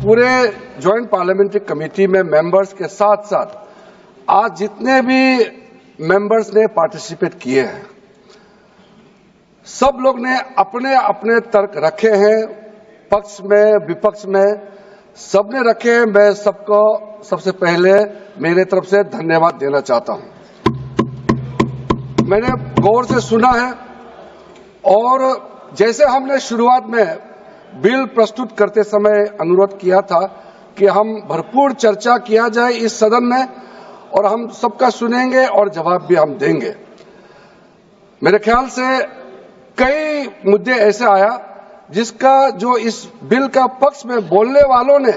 पूरे joint parliamentary committee में members के साथ साथ आज जितने भी मेंबर्स ने पार्टिसिपेट किए हैं, सब लोग ने अपने अपने तर्क रखे हैं, पक्ष में विपक्ष में सबने रखे हैं। मैं सबको सबसे पहले मेरे तरफ से धन्यवाद देना चाहता हूं। मैंने गौर से सुना है और जैसे हमने शुरुआत में बिल प्रस्तुत करते समय अनुरोध किया था कि हम भरपूर चर्चा किया जाए इस सदन में और हम सबका सुनेंगे और जवाब भी हम देंगे। मेरे ख्याल से कई मुद्दे ऐसे आया जिसका जो इस बिल का पक्ष में बोलने वालों ने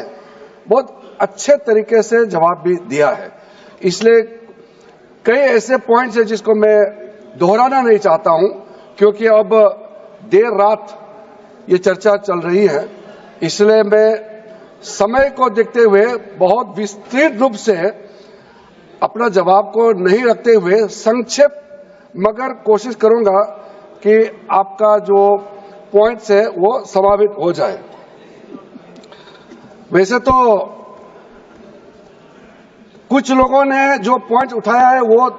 बहुत अच्छे तरीके से जवाब भी दिया है। इसलिए कई ऐसे पॉइंट्स हैं जिसको मैं दोहराना नहीं चाहता हूं, क्योंकि अब देर रात ये चर्चा चल रही है। इसलिए मैं समय को देखते हुए बहुत विस्तृत रूप से अपना जवाब को नहीं रखते हुए संक्षेप मगर कोशिश करूंगा कि आपका जो पॉइंट्स है वो समावित हो जाए। वैसे तो कुछ लोगों ने जो पॉइंट उठाया है वो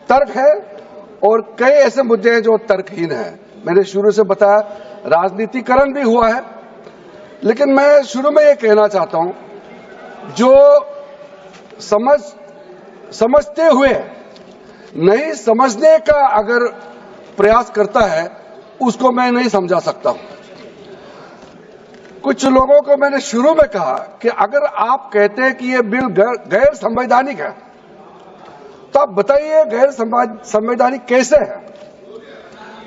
तर्क है और कई ऐसे मुद्दे हैं जो तर्कहीन है। मैंने शुरू से बताया राजनीतिकरण भी हुआ है, लेकिन मैं शुरू में ये कहना चाहता हूं, जो समझते हुए नहीं समझने का अगर प्रयास करता है उसको मैं नहीं समझा सकता हूं। कुछ लोगों को मैंने शुरू में कहा कि अगर आप कहते हैं कि ये बिल गैर संवैधानिक है तो आप बताइए गैर संवैधानिक कैसे है।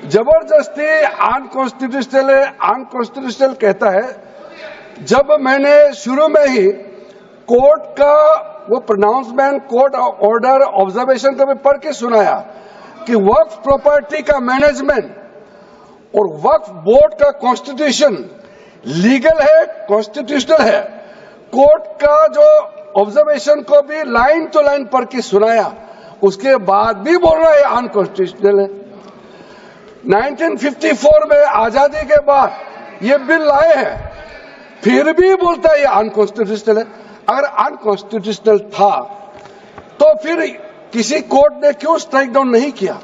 जबरदस्ती अनकॉन्स्टिट्यूशनल कहता है। जब मैंने शुरू में ही कोर्ट का वो प्रोनाउंसमेंट, कोर्ट ऑर्डर, ऑब्जर्वेशन को भी पढ़ के सुनाया कि वक्फ प्रॉपर्टी का मैनेजमेंट और वक्फ बोर्ड का कॉन्स्टिट्यूशन लीगल है, कॉन्स्टिट्यूशनल है। कोर्ट का जो ऑब्जर्वेशन को भी लाइन टू लाइन पढ़ के सुनाया, उसके बाद भी बोल रहा है अनकॉन्स्टिट्यूशनल है। 1954 में आजादी के बाद ये बिल लाए हैं, फिर भी बोलता है ये अनकॉन्स्टिट्यूशनल है। अगर अनकॉन्स्टिट्यूशनल था तो फिर किसी कोर्ट ने क्यों स्ट्राइक डाउन नहीं किया।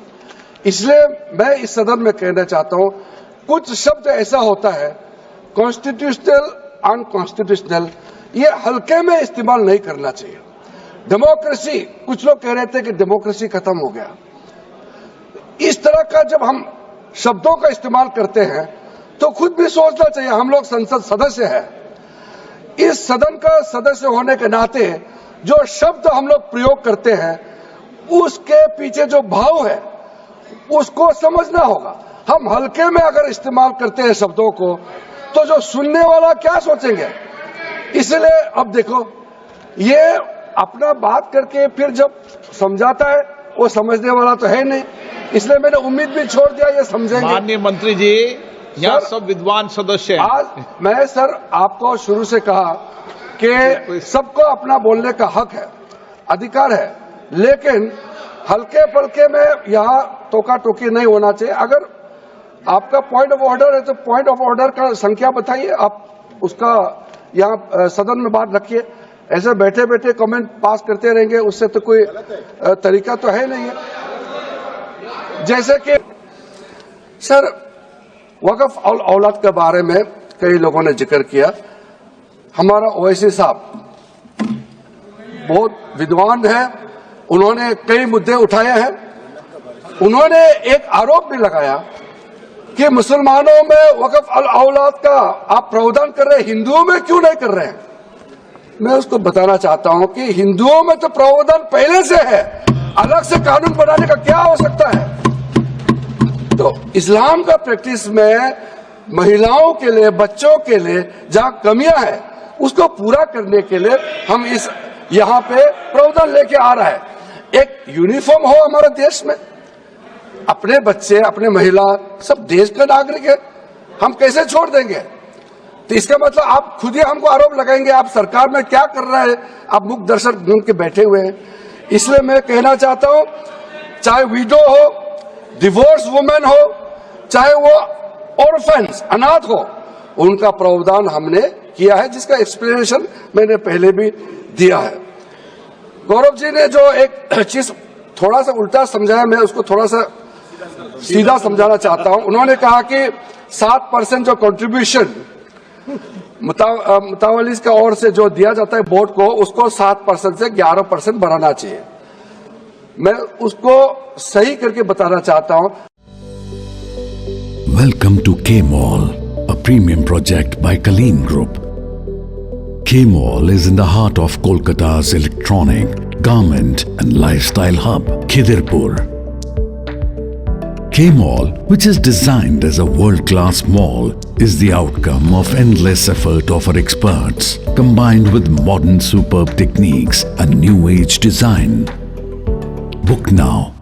इसलिए मैं इस सदन में कहना चाहता हूं, कुछ शब्द ऐसा होता है कॉन्स्टिट्यूशनल, अनकॉन्स्टिट्यूशनल, ये हल्के में इस्तेमाल नहीं करना चाहिए। डेमोक्रेसी, कुछ लोग कह रहे थे कि डेमोक्रेसी खत्म हो गया। इस तरह का जब हम शब्दों का इस्तेमाल करते हैं तो खुद भी सोचना चाहिए। हम लोग संसद सदस्य हैं, इस सदन का सदस्य होने के नाते जो शब्द हम लोग प्रयोग करते हैं उसके पीछे जो भाव है उसको समझना होगा। हम हल्के में अगर इस्तेमाल करते हैं शब्दों को तो जो सुनने वाला क्या सोचेंगे। इसलिए अब देखो, ये अपना बात करके फिर जब समझाता है वो समझने वाला तो है नहीं, इसलिए मैंने उम्मीद भी छोड़ दिया ये समझेंगे। माननीय मंत्री जी, यहाँ सब विद्वान सदस्य हैं। आज मैं सर आपको शुरू से कहा कि सबको अपना बोलने का हक है, अधिकार है, लेकिन हल्के पलके में यहाँ टोका टोकी नहीं होना चाहिए। अगर आपका पॉइंट ऑफ ऑर्डर है तो पॉइंट ऑफ ऑर्डर का संख्या बताइए, आप उसका यहाँ सदन में बात रखिए। ऐसे बैठे बैठे कमेंट पास करते रहेंगे उससे तो कोई तरीका तो है नहीं है। जैसे कि सर वक्फ औलाद के बारे में कई लोगों ने जिक्र किया। हमारा ओवैसी साहब बहुत विद्वान है, उन्होंने कई मुद्दे उठाए हैं। उन्होंने एक आरोप भी लगाया कि मुसलमानों में वक्फ औलाद का आप प्रावधान कर रहे हैं, हिंदुओं में क्यों नहीं कर रहे हैं। मैं उसको बताना चाहता हूं कि हिंदुओं में तो प्रावधान पहले से है, अलग से कानून बनाने का क्या आवश्यकता है। तो इस्लाम का प्रैक्टिस में महिलाओं के लिए, बच्चों के लिए जहां कमियां है उसको पूरा करने के लिए हम इस यहाँ पे प्रावधान लेके आ रहा है। एक यूनिफॉर्म हो हमारे देश में, अपने बच्चे, अपने महिला सब देश का नागरिक है, हम कैसे छोड़ देंगे। तो इसका मतलब आप खुद ही हमको आरोप लगाएंगे आप सरकार में क्या कर रहा है, आप मुख दर्शक बन के बैठे हुए हैं। इसलिए मैं कहना चाहता हूं, चाहे विडो हो, डिवोर्स वुमेन हो, चाहे वो ऑर्फन्स, अनाथ हो, उनका प्रावधान हमने किया है, जिसका एक्सप्लेनेशन मैंने पहले भी दिया है। गौरव जी ने जो एक चीज थोड़ा सा उल्टा समझाया, मैं उसको थोड़ा सा सीधा समझाना चाहता हूं। उन्होंने कहा कि 7% जो कंट्रीब्यूशन मुतावलीस का ओर से जो दिया जाता है बोर्ड को, उसको 7% से 11% बढ़ाना चाहिए। मैं उसको सही करके बताना चाहता हूं। Welcome to K-Mall, a premium project by Kaleen Group. K-Mall is in the heart of Kolkata's electronic, garment and lifestyle hub, Khidirpur. K-Mall, which is designed as a world-class mall, is the outcome of endless effort of our experts, combined with modern superb techniques and new age design. Book now